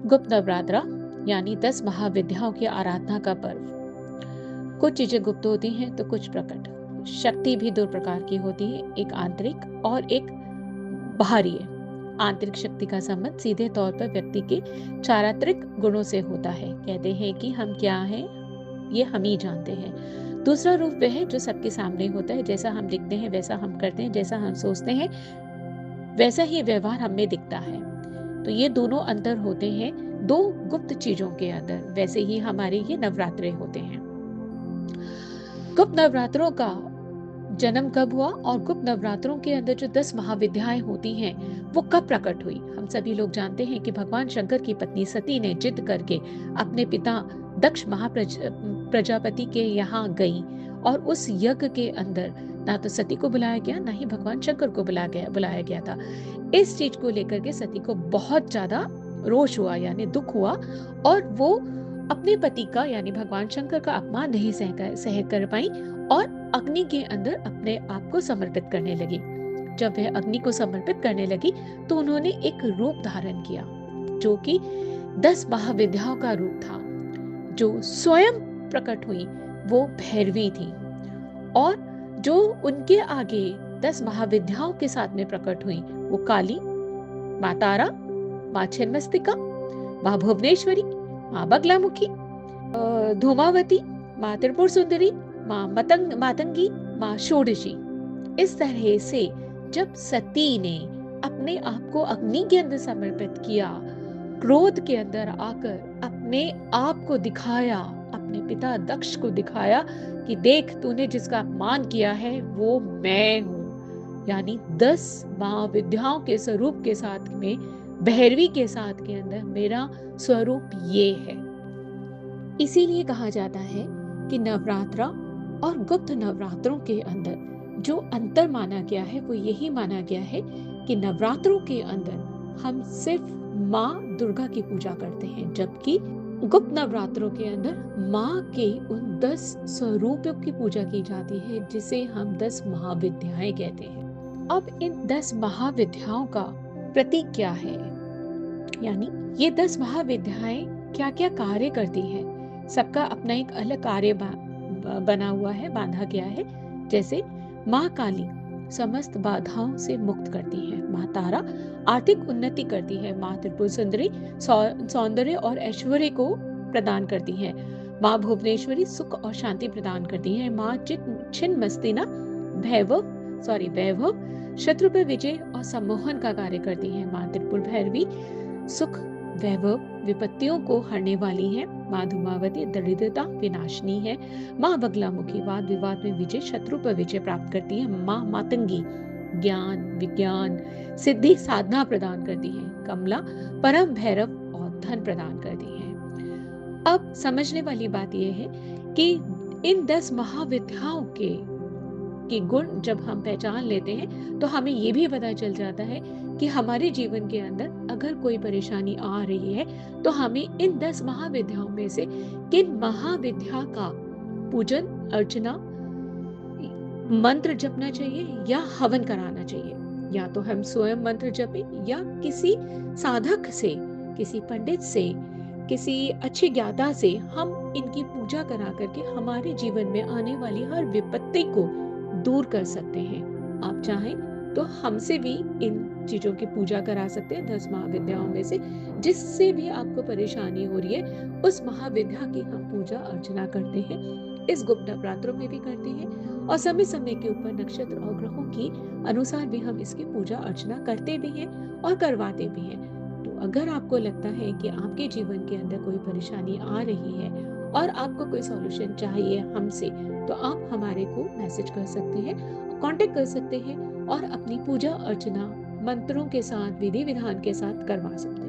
गुप्त नवरात्रा यानी 10 महाविद्याओं की आराधना का पर्व। कुछ चीजें गुप्त होती हैं तो कुछ प्रकट। शक्ति भी दो प्रकार की होती है, एक आंतरिक और एक बाहरी है। आंतरिक शक्ति का संबंध सीधे तौर पर व्यक्ति के चारित्रिक गुणों से होता है। कहते हैं कि हम क्या हैं ये हम ही जानते हैं। दूसरा रूप वह है जो सबके सामने होता है। जैसा हम दिखते हैं वैसा हम करते हैं, जैसा हम सोचते हैं वैसा ही व्यवहार हमें दिखता है। तो ये दोनों अंतर होते हैं दो गुप्त चीजों के अंदर। वैसे ही हमारे ये नवरात्रे होते हैं। गुप्त नवरात्रों का जन्म कब हुआ और गुप्त नवरात्रों के अंदर जो 10 महाविद्याएं होती हैं वो कब प्रकट हुई? हम सभी लोग जानते हैं कि भगवान शंकर की पत्नी सती ने जिद करके अपने पिता दक्ष प्रजापति के यहाँ गई और उस यज्ञ के अंदर ना तो सती को बुलाया गया ना ही भगवान शंकर को बुलाया गया था। इस चीज को लेकर के सती को बहुत ज्यादा रोष हुआ यानी दुख हुआ और वो अपने पति का यानी भगवान शंकर का अपमान नहीं सह कर पाई और अग्नि के अंदर अपने आप को समर्पित करने लगी। जब वह अग्नि को समर्पित करने लगी तो उन्होंने एक रूप धारण किया जो कि 10 महाविद्याओं का रूप था। जो स्वयं प्रकट हुई वो भैरवी थी और जो उनके आगे 10 महाविद्याओं के साथ में प्रकट हुई वो काली, माँ तारा, माँ छिन्नमस्तिका, माँ भुवनेश्वरी, माँ बगलामुखी, धूमावती, माँ त्रिपुर सुंदरी, माँ मातंगी, माँ षोडशी। इस तरह से जब सती ने अपने आप को अग्नि के अंदर समर्पित किया, क्रोध के अंदर आकर अपने आप को दिखाया, अपने पिता दक्ष को दिखाया कि देख तूने जिसका अपमान किया है वो मैं हूँ। यानी 10 महाविद्याओं के स्वरूप के साथ में भैरवी के साथ के अंदर मेरा स्वरूप ये है। इसीलिए कहा जाता है कि नवरात्रा और गुप्त नवरात्रों के अंदर जो अंतर माना गया है वो यही माना गया है कि नवरात्रों के अंदर हम सिर्फ माँ दुर्गा की पूजा करते हैं, जबकि गुप्त नवरात्रों के अंदर माँ के उन 10 स्वरूपों की पूजा की जाती है जिसे हम 10 महाविद्याएं कहते हैं। अब इन 10 महाविद्याओं का प्रतीक क्या है, यानी ये 10 महाविद्याएं क्या क्या कार्य करती हैं? सबका अपना एक अलग कार्य बना हुआ है, बांधा गया है। जैसे माँ काली समस्त बाधाओं से मुक्त करती है, माँ तारा आर्थिक उन्नति करती है, माँ त्रिपुर सुंदरी सौंदर्य और ऐश्वर्य को प्रदान करती है, माँ भुवनेश्वरी सुख और शांति प्रदान करती है, माँ छिन्नमस्तिका वैभव शत्रु पर विजय और सम्मोहन का कार्य करती है, माँ त्रिपुर भैरवी सुख वैभव विपत्तियों को हरने वाली है, माँ धूमावती दरिद्रता विनाशनी है, माँ बगलामुखी वाद विवाद में विजय शत्रु पर विजय प्राप्त करती है, माँ मातंगी ज्ञान विज्ञान सिद्धि साधना प्रदान करती है, कमला परम भैरव और धन प्रदान करती है। अब समझने वाली बात यह है कि इन 10 महाविद्याओं के गुण जब हम पहचान लेते हैं तो हमें ये भी पता चल जाता है कि हमारे जीवन के अंदर अगर कोई परेशानी आ रही है तो हमें इन 10 महाविद्याओं में से किन महाविद्या का पूजन अर्चना मंत्र जपना चाहिए या हवन कराना चाहिए। या तो हम स्वयं मंत्र जपें या किसी साधक से, किसी पंडित से, किसी अच्छे ज्ञाता से हम इनकी पूजा करा करके हमारे जीवन में आने वाली हर विपत्ति को दूर कर सकते हैं। आप चाहें तो हमसे भी इन चीजों की पूजा करा सकते हैं 10 महाविद्याओं में से। जिससे भी आपको परेशानी हो रही है उस महाविद्या की हम पूजा अर्चना करते हैं, इस गुप्त नवरात्रों में भी करते हैं और समय समय के ऊपर नक्षत्र और ग्रहों की अनुसार भी हम इसकी पूजा अर्चना करते भी हैं और करवाते भी हैं। तो अगर आपको लगता है कि आपके जीवन के अंदर कोई परेशानी आ रही है और आपको कोई सॉल्यूशन चाहिए हमसे, तो आप हमारे को मैसेज कर सकते हैं, कांटेक्ट कर सकते हैं और अपनी पूजा अर्चना मंत्रों के साथ विधि विधान के साथ करवा सकते हैं।